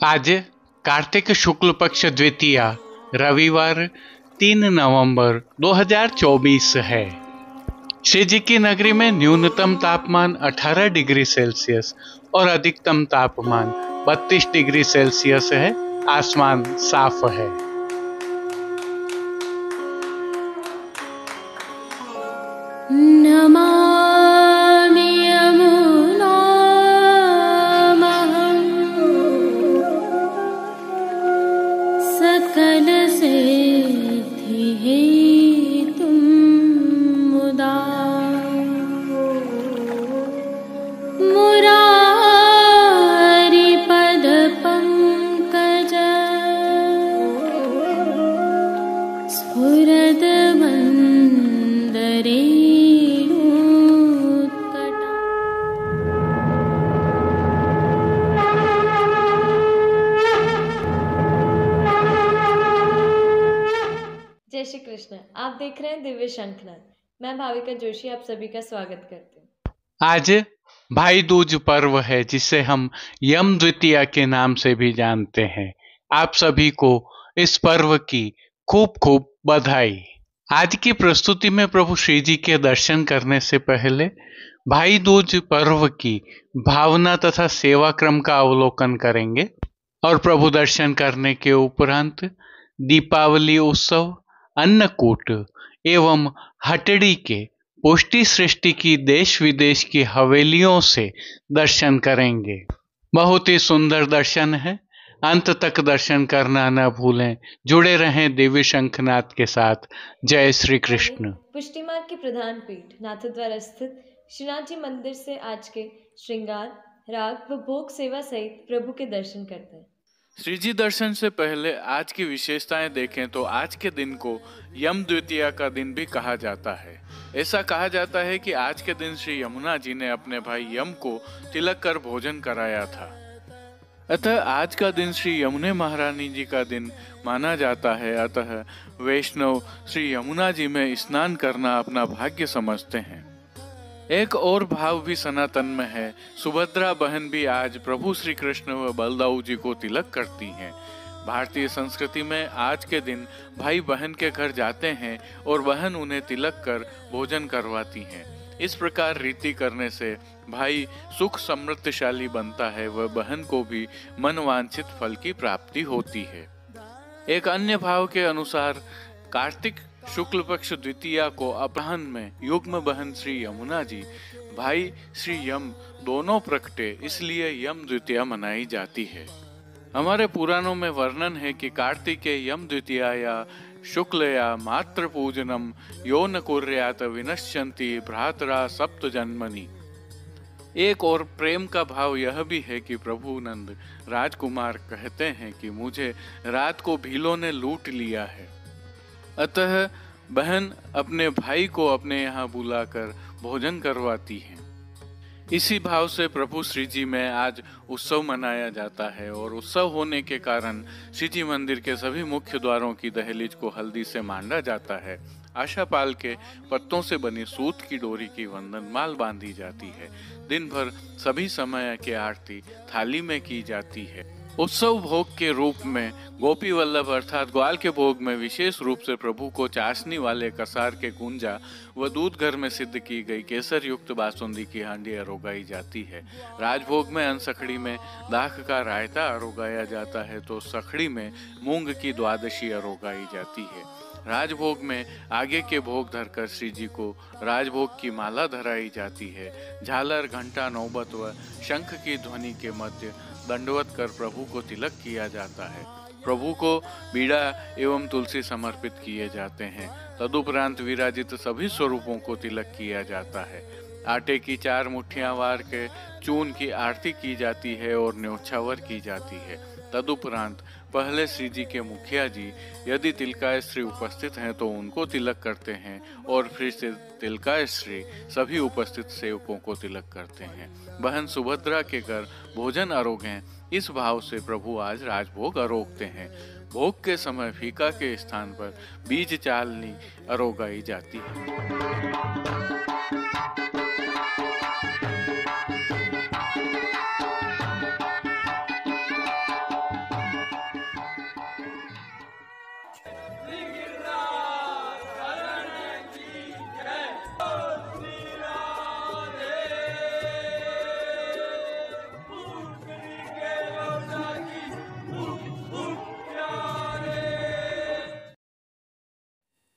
आज कार्तिक शुक्ल पक्ष द्वितीया रविवार 3 नवंबर 2024 है। श्री जी की नगरी में न्यूनतम तापमान 18 डिग्री सेल्सियस और अधिकतम तापमान 32 डिग्री सेल्सियस है। आसमान साफ है। नमामि यमुनामहं सकलसिद्धिहेतुं मुदा मुरारिपदपङ्कज स्फुरद्वन्दरे। जय श्री कृष्ण। आप देख रहे हैं दिव्य शंखनाद। मैं भाविका जोशी आप सभी का स्वागत करती हूँ। आज भाई दूज पर्व है, जिसे हम यम द्वितीया के नाम से भी जानते हैं। आप सभी को इस पर्व की खूब खूब बधाई। आज की प्रस्तुति में प्रभु श्री जी के दर्शन करने से पहले भाई दूज पर्व की भावना तथा सेवा क्रम का अवलोकन करेंगे और प्रभु दर्शन करने के उपरांत दीपावली उत्सव, अन्नकूट एवं हटड़ी के पुष्टि सृष्टि की देश विदेश की हवेलियों से दर्शन करेंगे। बहुत ही सुंदर दर्शन है। अंत तक दर्शन करना न भूलें। जुड़े रहें दिव्य शंखनाद के साथ। जय श्री कृष्ण। पुष्टि मार्ग की प्रधान पीठ नाथद्वारा स्थित श्रीनाथ जी मंदिर से आज के श्रृंगार, राग व भोग सेवा सहित प्रभु के दर्शन करते हैं। श्री जी दर्शन से पहले आज की विशेषताएं देखें तो आज के दिन को यम द्वितीया का दिन भी कहा जाता है। ऐसा कहा जाता है कि आज के दिन श्री यमुना जी ने अपने भाई यम को तिलक कर भोजन कराया था। अतः आज का दिन श्री यमुने महारानी जी का दिन माना जाता है। अतः वैष्णव श्री यमुना जी में स्नान करना अपना भाग्य समझते हैं। एक और भाव भी सनातन में है। सुभद्रा बहन भी आज प्रभु श्री कृष्ण व बलदाऊ जी को तिलक करती हैं। भारतीय संस्कृति में आज के दिन भाई बहन के घर जाते हैं और बहन उन्हें तिलक कर भोजन करवाती हैं। इस प्रकार रीति करने से भाई सुख समृद्धशाली बनता है व बहन को भी मनवांछित फल की प्राप्ति होती है। एक अन्य भाव के अनुसार कार्तिक शुक्ल पक्ष द्वितीया को अपराह्न में युग्म बहन श्री यमुना जी, भाई श्री यम दोनों प्रकटे, इसलिए यम द्वितीया मनाई जाती है। हमारे पुराणों में वर्णन है कि कार्तिके यम द्वितीया या शुक्ल या मात्र पूजनम यो न कुर्यात विनश्यन्ति भ्रातरा सप्त जन्मनि। एक और प्रेम का भाव यह भी है कि प्रभु नंद राजकुमार कहते हैं कि मुझे रात को भीलों ने लूट लिया है। अतः बहन अपने भाई को अपने यहाँ बुलाकर भोजन करवाती है। इसी भाव से प्रभु श्री जी में आज उत्सव मनाया जाता है और उत्सव होने के कारण श्री जी मंदिर के सभी मुख्य द्वारों की दहलीज को हल्दी से मांडा जाता है। आशापाल के पत्तों से बनी सूत की डोरी की वंदन माल बांधी जाती है। दिन भर सभी समय की आरती थाली में की जाती है। उत्सव भोग के रूप में गोपी वल्लभ अर्थात ग्वाल के भोग में विशेष रूप से प्रभु को चाशनी वाले कसार के कुंजा व दूध घर में सिद्ध की गई केसर युक्त बासुंदी की हांडी अरोगाई जाती है। राजभोग में अनसखड़ी में दाख का रायता अरोगाया जाता है तो सखड़ी में मूंग की द्वादशी अरोगाई जाती है। राजभोग में आगे के भोग धरकर श्री जी को राजभोग की माला धराई जाती है। झालर, घंटा, नौबत व शंख की ध्वनि के मध्य दंडवत कर प्रभु को तिलक किया जाता है। प्रभु को बीड़ा एवं तुलसी समर्पित किए जाते हैं। तदुपरांत विराजित सभी स्वरूपों को तिलक किया जाता है। आटे की 4 मुट्ठियां वार के चून की आरती की जाती है और न्योछावर की जाती है। तदुपरांत पहले श्री जी के मुखिया जी यदि तिलकाय श्री उपस्थित हैं तो उनको तिलक करते हैं और फिर से तिलकाय श्री सभी उपस्थित सेवकों को तिलक करते हैं। बहन सुभद्रा के घर भोजन आरोगें, इस भाव से प्रभु आज राजभोग आरोगते हैं। भोग के समय फीका के स्थान पर बीज चालनी आरोगाई जाती है।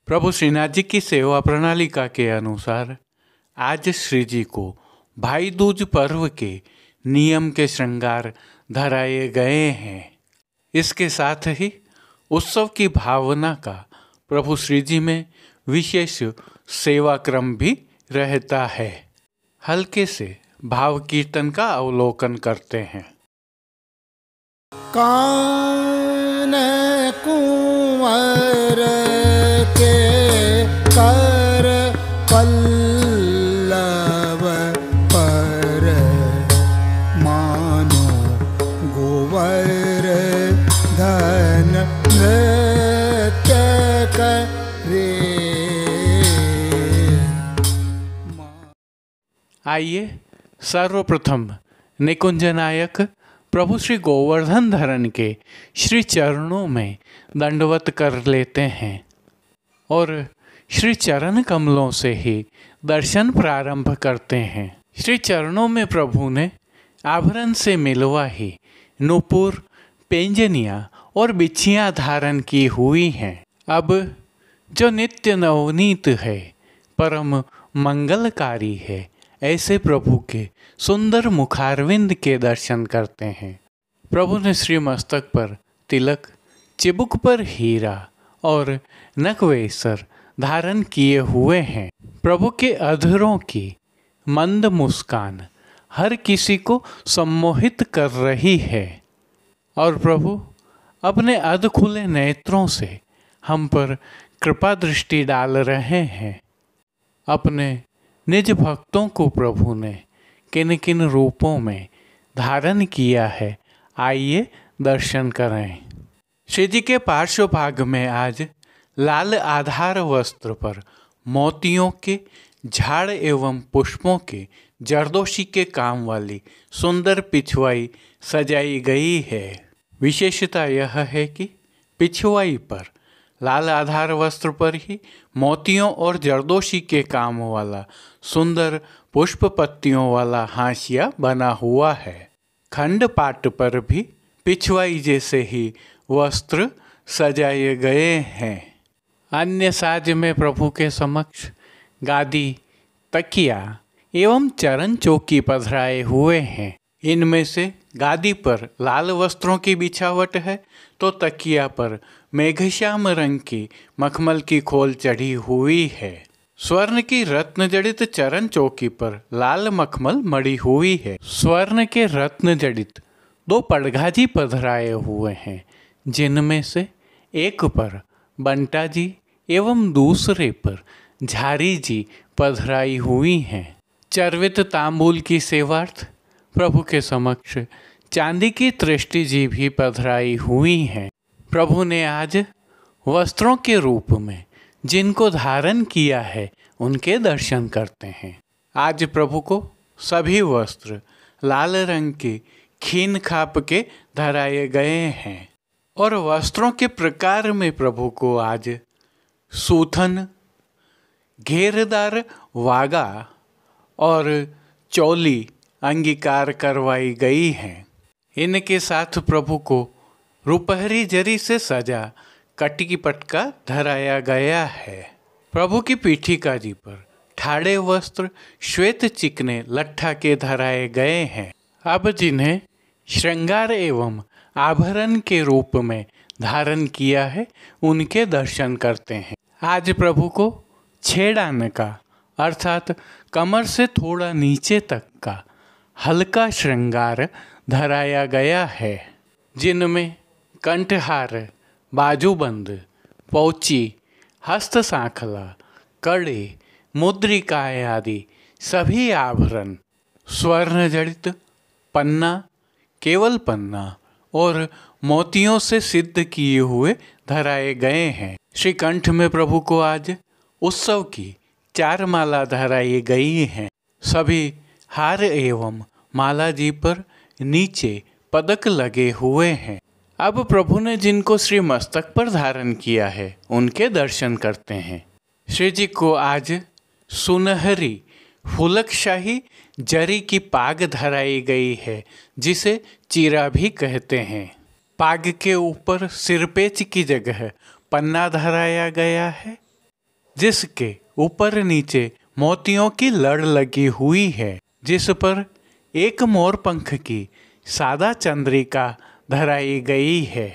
प्रभु श्रीनाथ जी की सेवा प्रणालिका के अनुसार आज श्री जी को भाई दूज पर्व के नियम के श्रृंगार धराए गए हैं। इसके साथ ही उत्सव की भावना का प्रभु श्री जी में विशेष सेवा क्रम भी रहता है। हल्के से भाव कीर्तन का अवलोकन करते हैं। कान कुंवर के कर पल्लव पर मानो गोवर धन नृत्य करे। आइए सर्वप्रथम निकुंज नायक प्रभु श्री गोवर्धन धरन के श्री चरणों में दंडवत कर लेते हैं और श्री चरण कमलों से ही दर्शन प्रारंभ करते हैं। श्री चरणों में प्रभु ने आभरण से मिलवाही नूपुर, पेंजनिया और बिछियाँ धारण की हुई हैं। अब जो नित्य नवनीत है, परम मंगलकारी है, ऐसे प्रभु के सुंदर मुखारविंद के दर्शन करते हैं। प्रभु ने श्री मस्तक पर तिलक, चिबुक पर हीरा और नकवेसर धारण किए हुए हैं। प्रभु के अधरों की मंद मुस्कान हर किसी को सम्मोहित कर रही है और प्रभु अपने अध खुले नेत्रों से हम पर कृपा दृष्टि डाल रहे हैं। अपने निज भक्तों को प्रभु ने किन किन रूपों में धारण किया है, आइए दर्शन करें। श्री जी के पार्श्व भाग में आज लाल आधार वस्त्र पर मोतियों के झाड़ एवं पुष्पों के जरदोशी के काम वाली सुंदर पिछवाई सजाई गई है। विशेषता यह है कि पिछवाई पर लाल आधार वस्त्र पर ही मोतियों और जरदोशी के काम वाला सुंदर पुष्प पत्तियों वाला हाशिया बना हुआ है। खंड पाट पर भी पिछवाई जैसे ही वस्त्र सजाए गए हैं। अन्य साज में प्रभु के समक्ष गादी, तकिया एवं चरण चौकी पधराए हुए हैं। इनमें से गादी पर लाल वस्त्रों की बिछावट है तो तकिया पर मेघश्याम रंग की मखमल की खोल चढ़ी हुई है। स्वर्ण की रत्न जड़ित चरण चौकी पर लाल मखमल मड़ी हुई है। स्वर्ण के रत्न जड़ित 2 पड़घाजी पधराए हुए हैं, जिनमें से एक पर बंटा जी एवं दूसरे पर झारी जी पधराई हुई हैं। चर्वित तांबूल की सेवार्थ प्रभु के समक्ष चांदी की तृष्टि जी भी पधराई हुई हैं। प्रभु ने आज वस्त्रों के रूप में जिनको धारण किया है उनके दर्शन करते हैं। आज प्रभु को सभी वस्त्र लाल रंग के खीन खाप के धराए गए हैं और वस्त्रों के प्रकार में प्रभु को आज सूथन, घेरदार वागा और चोली अंगीकार करवाई गई हैं। इनके साथ प्रभु को रुपहरी जरी से सजा कटकी पटका धराया गया है। प्रभु की पीठिका जी पर ठाड़े वस्त्र श्वेत चिकने लट्ठा के धराए गए हैं। अब जिन्हें श्रृंगार एवं आभरण के रूप में धारण किया है उनके दर्शन करते हैं। आज प्रभु को छेड़ान का अर्थात कमर से थोड़ा नीचे तक का हल्का श्रृंगार धराया गया है, जिनमें कंठहार, बाजूबंद, पौची, हस्त सांखला, कड़े, मुद्रिकाएँ आदि सभी आभरण, स्वर्ण जड़ित पन्ना, केवल पन्ना और मोतियों से सिद्ध किए हुए धराए गए हैं। श्री कंठ में प्रभु को आज उत्सव की 4 माला धराई गई हैं। सभी हार एवं माला जी पर नीचे पदक लगे हुए हैं। अब प्रभु ने जिनको श्री मस्तक पर धारण किया है उनके दर्शन करते हैं। श्री जी को आज सुनहरी फुलकशाही जरी की पाग धराई गई है, जिसे चीरा भी कहते हैं। पाग के ऊपर सिरपेच की जगह पन्ना धराया गया है। जिसके ऊपर नीचे मोतियों की लड़ लगी हुई है, जिस पर एक मोर पंख की सादा चंद्रिका धराई गई है।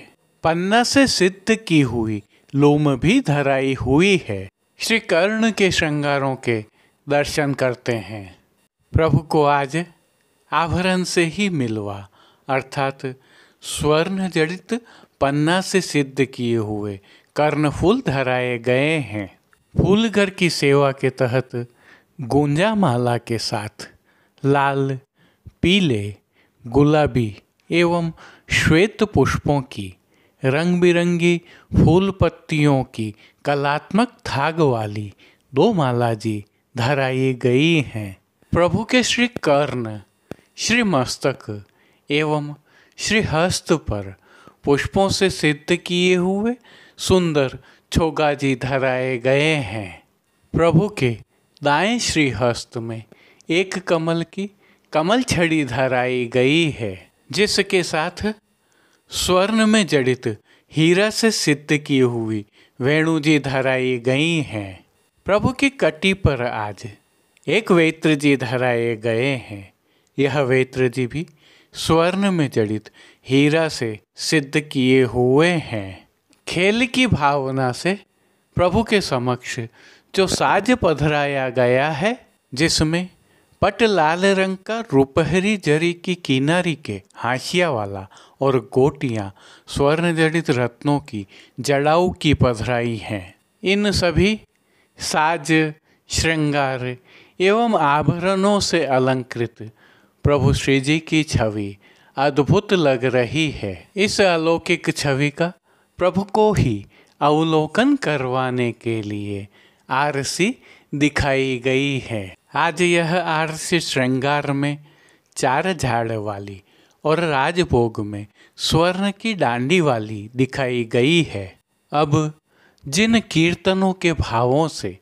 पन्ना से सिद्ध की हुई लूम भी धराई हुई है। श्री कर्ण के श्रृंगारों के दर्शन करते हैं। प्रभु को आज आभरण से ही मिलवा अर्थात स्वर्ण जड़ित पन्ना से सिद्ध किए हुए कर्णफूल धराए गए हैं। फूलघर की सेवा के तहत गुंजा माला के साथ लाल, पीले, गुलाबी एवं श्वेत पुष्पों की रंग बिरंगी फूल पत्तियों की कलात्मक धाग वाली 2 माला जी धराई गई हैं। प्रभु के श्री कर्ण, श्री मस्तक एवं श्री हस्त पर पुष्पों से सिद्ध किए हुए सुंदर छोगाजी धराए गए हैं। प्रभु के दाएं श्री हस्त में एक कमल की कमल छड़ी धराई गई है, जिसके साथ स्वर्ण में जड़ित हीरा से सिद्ध की हुई वेणु जी धराई गई हैं। प्रभु की कटी पर आज एक वेत्र जी धराए गए हैं। यह वेत्र जी भी स्वर्ण में जड़ित हीरा से सिद्ध किए हुए हैं। खेल की भावना से प्रभु के समक्ष जो साज पधराया गया है, जिसमें पट लाल रंग का रुपहरी जरी की किनारी के हाशिया वाला और गोटियां स्वर्ण जड़ित रत्नों की जड़ाऊ की पधराई हैं। इन सभी साज, श्रृंगार एवं आभरणों से अलंकृत प्रभु श्री जी की छवि अद्भुत लग रही है। इस अलौकिक छवि का प्रभु को ही अवलोकन करवाने के लिए आरसी दिखाई गई है। आज यह आरसी श्रृंगार में 4 झाड़ वाली और राजभोग में स्वर्ण की डांडी वाली दिखाई गई है। अब जिन कीर्तनों के भावों से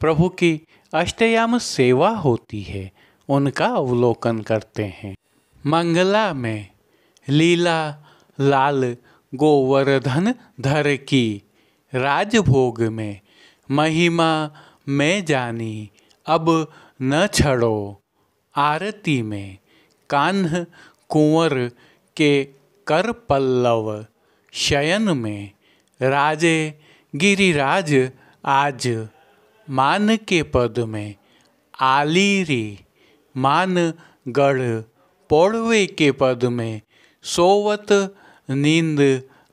प्रभु की अष्टयाम सेवा होती है, उनका अवलोकन करते हैं। मंगला में लीला लाल गोवर्धन धर की, राजभोग में महिमा मैं जानी अब न छड़ो, आरती में कान्ह कुंवर के कर पल्लव, शयन में राजे गिरिराज आज, मान के पद में आलीरी, मान गढ़ पौड़वे के पद में सोवत नींद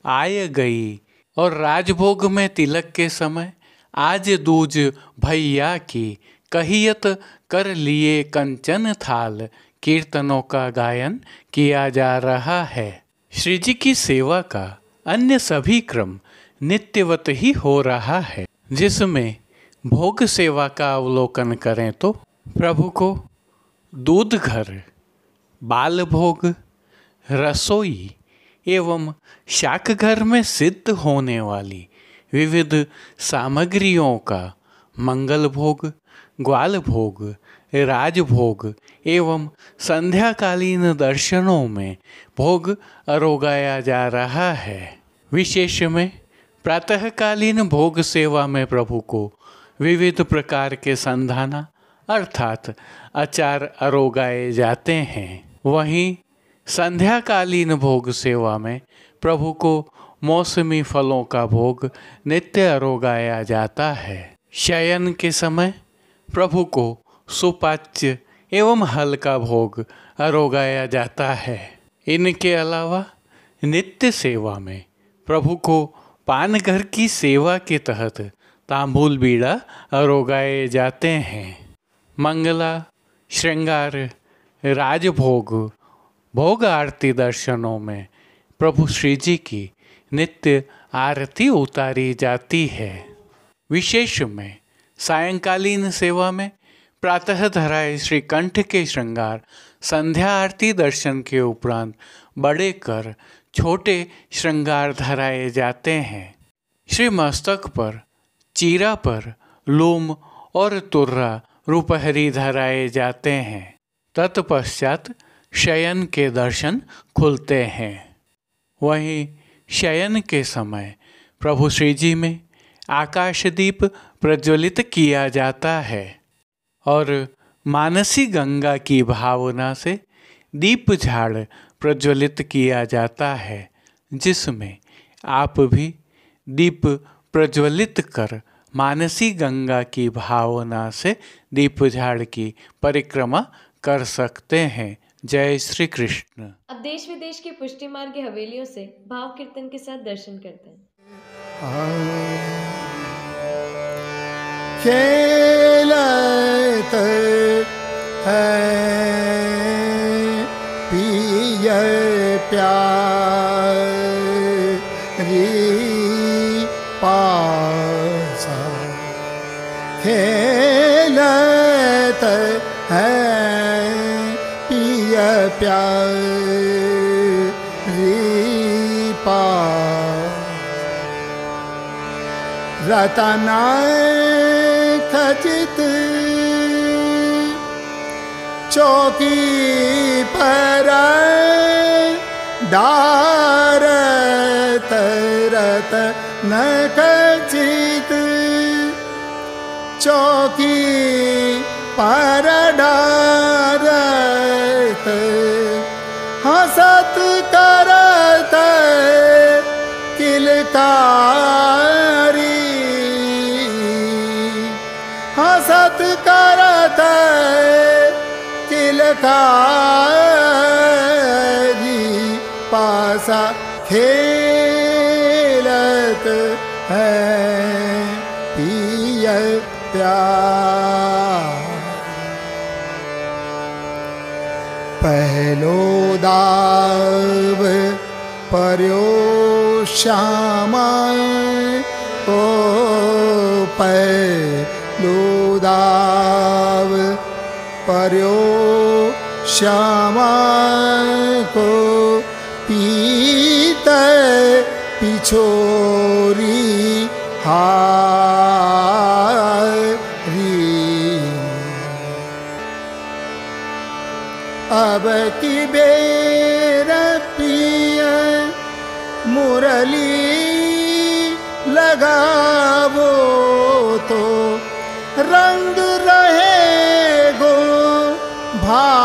आय गई, और राजभोग में तिलक के समय आज दूज भैया की, कहियत कर लिए कंचन थाल, कीर्तनों का गायन किया जा रहा है। श्री जी की सेवा का अन्य सभी क्रम नित्यवत ही हो रहा है, जिसमें भोग सेवा का अवलोकन करें तो प्रभु को दूध घर, बाल भोग, रसोई एवं शाक घर में सिद्ध होने वाली विविध सामग्रियों का मंगल भोग, ग्वाल भोग, राजभोग एवं संध्याकालीन दर्शनों में भोग अरोगाया जा रहा है। विशेष में प्रातःकालीन भोग सेवा में प्रभु को विविध प्रकार के संधाना अर्थात अचार अरोगाए जाते हैं। वहीं संध्याकालीन भोग सेवा में प्रभु को मौसमी फलों का भोग नित्य अरोगाया जाता है। शयन के समय प्रभु को सुपाच्य एवं हल्का भोग अरोगाया जाता है। इनके अलावा नित्य सेवा में प्रभु को पानघर की सेवा के तहत तांबूल बीड़ा अरोगाए जाते हैं। मंगला, श्रृंगार, राजभोग, भोग आरती दर्शनों में प्रभु श्री जी की नित्य आरती उतारी जाती है। विशेष में सायंकालीन सेवा में प्रातः धराए श्री कंठ के श्रृंगार संध्या आरती दर्शन के उपरांत बड़े कर छोटे श्रृंगार धराए जाते हैं। श्री मस्तक पर, चीरा पर लूम और तुर्रा रुपहरी धराए जाते हैं। तत्पश्चात शयन के दर्शन खुलते हैं। वहीं शयन के समय प्रभु श्री जी में आकाशदीप प्रज्वलित किया जाता है और मानसी गंगा की भावना से दीप झाड़ प्रज्वलित किया जाता है, जिसमें आप भी दीप प्रज्वलित कर मानसी गंगा की भावना से दीप झाड़ की परिक्रमा कर सकते हैं। जय श्री कृष्ण। अब देश विदेश की पुष्टि मार्ग की हवेलियों से भाव कीर्तन के साथ दर्शन करते हैं। खेलत है पिय प्यारी पासा, खेलत है पिय प्यारी पासा, रतना खचित चौकी पर डारत रतन खचित चौकी पर डारत, हसत करत किलकारी, हसत करत किलकारी, पासा खेलत है पिय प्यार। पहलो दाव पर्यो श्यामा को, पहलो दाव पर्यो श्यामा को, पीत पिछोरी हारी, अब की बेर पिय मुरली लगावो तो रंग रहेगो भाजी,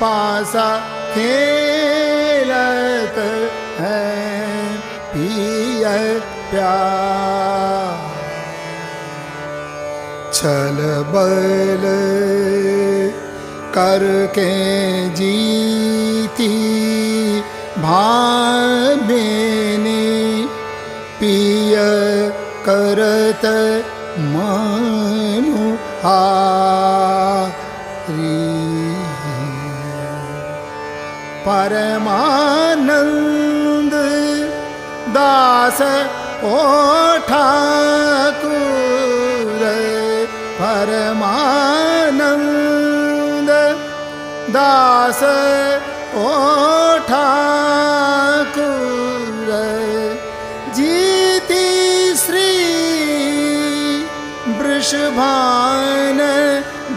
पासा खेलत है पिय प्यार। छल बल करके जीती भावेने, पिय करत मनु हारी, परमानंद दास ओ ठाकुर, परमानंद दास ओ ठाकुर, जीती श्री वृषभान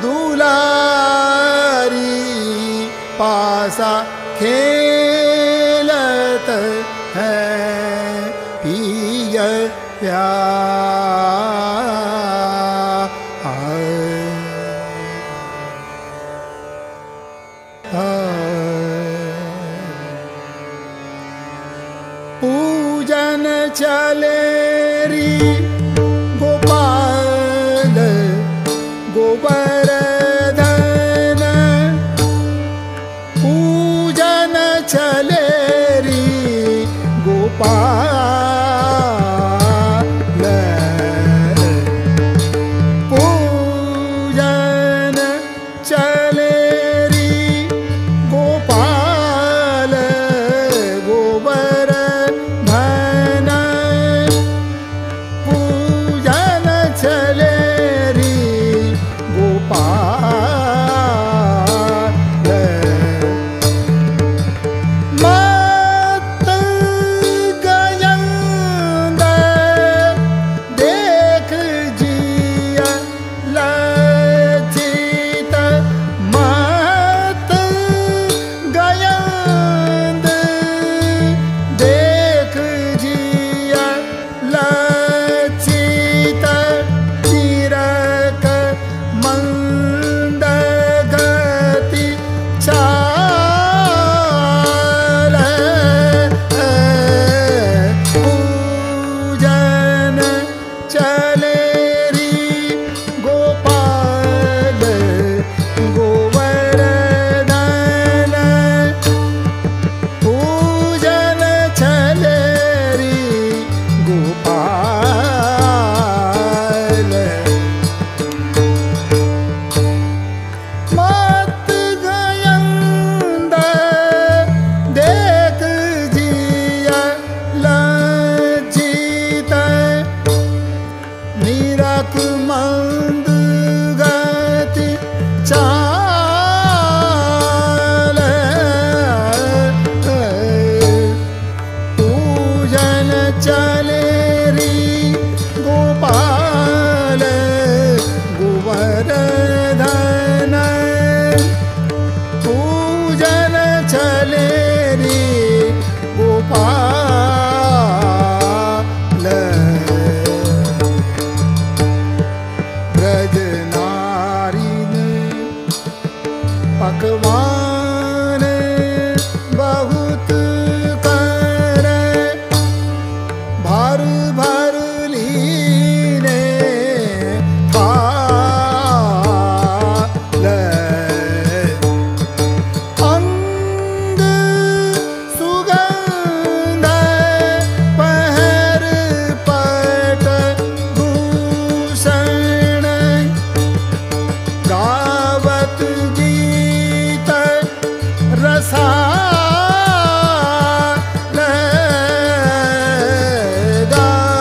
दुलारी, पासा खेलत है पिय पूजन चले री गोपाल गोवर्धन, पूजन चले री गोपाल, पूजन चले री गोपाल गोवर्धन, पूजन चले री गोपाल,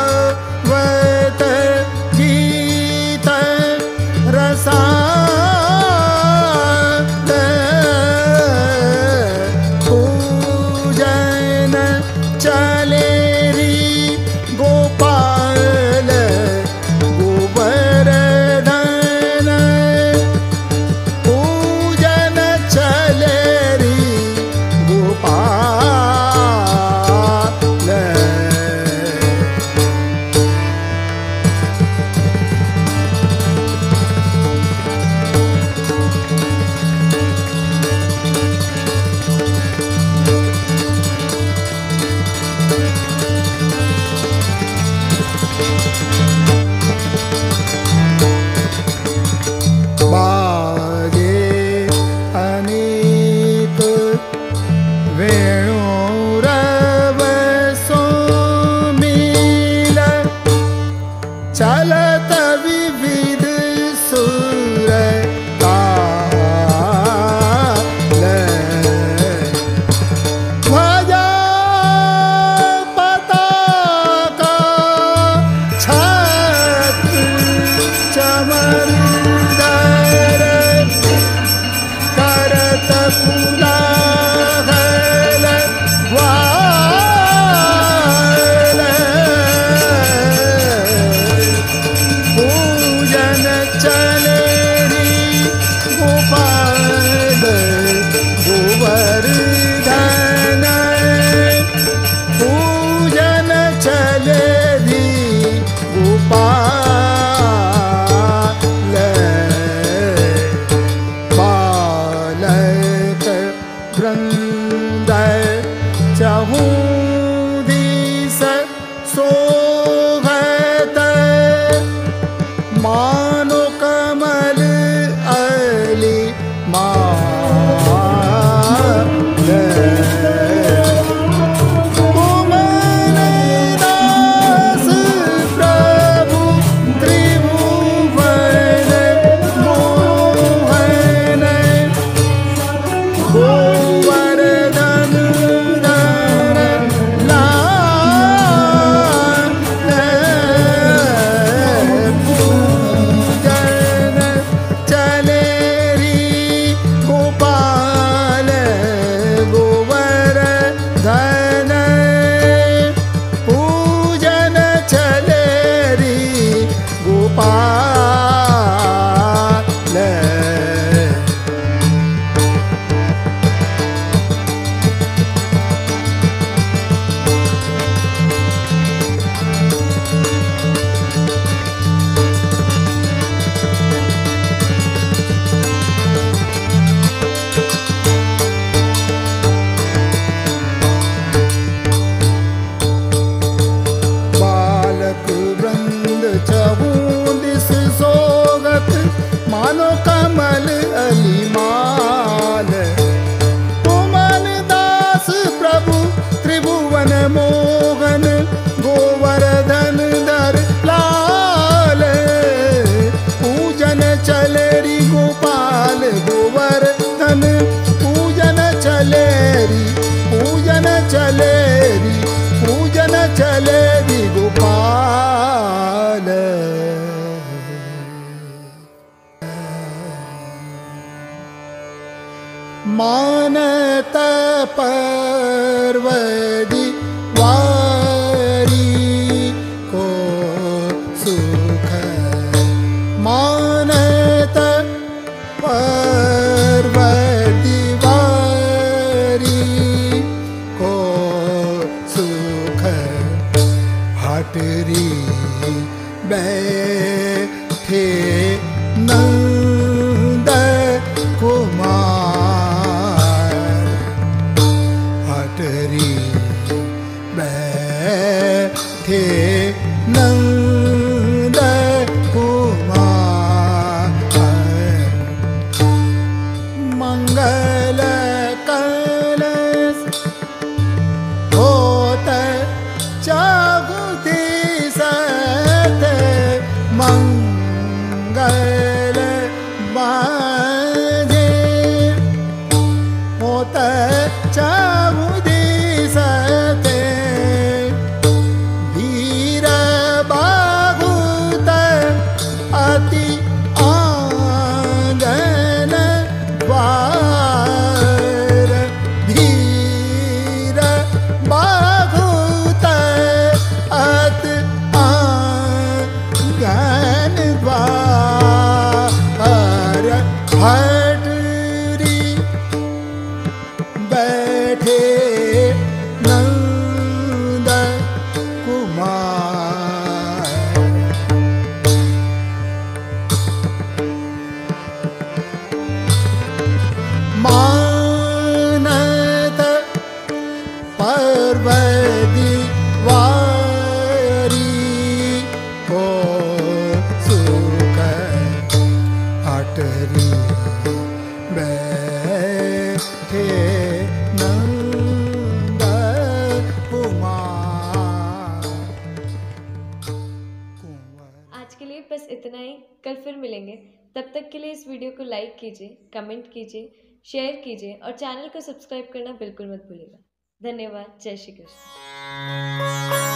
गावत गीत रसाल पूजन चले री गोपाल गोवर्धन पूजन चले री गोपाल बाजे अनेक वेणुरव सोमील चलत विविध सुर ताल ध्वजा पताका छत्र चमरदर करत कुलाहल वाल पूजन चले री गोपाल गोवर्धन पूजन चले री गोपाल बालक वृंद चहूँ दिस सोहत मानो कमल अली माल कोमल दास प्रभु त्रिभुवन मोहन गोवर्धन धर लाल पूजन चले री गोपाल गोवर्धन पूजन चले री गोपाल बालक वृंद चहूँ दिस सोगत मानो कमल अली माल कोमल दास प्रभु त्रिभुवन मोहन गोवर्धन धर लाल पूजन चले री गोपाल गोवर्धन पूजन चले री पूजन चले री पूजन चले री गोपाल मानत पर्वदी वारी को सुख मानत पर्वदी वारी को सुख हटरी बैठे नंद कुमार हटरी बैठे नंद कुमार मंगल कलश होत जागुती सत मंगल बाजे होत चामुदिसते वीर बाहुत अति आंगन द्वार वीर बाहुत अति आंगन द्वार हटरी बैठे नंद कुमार मानत पर्वती वारी को सुख अटरी बैठे नंद कुमार। आज के लिए बस इतना ही। कल फिर मिलेंगे। तब तक के लिए इस वीडियो को लाइक कीजिए, कमेंट कीजिए, शेयर कीजिए और चैनल को सब्सक्राइब करना बिल्कुल मत भूलिएगा। धन्यवाद। जय श्री कृष्ण।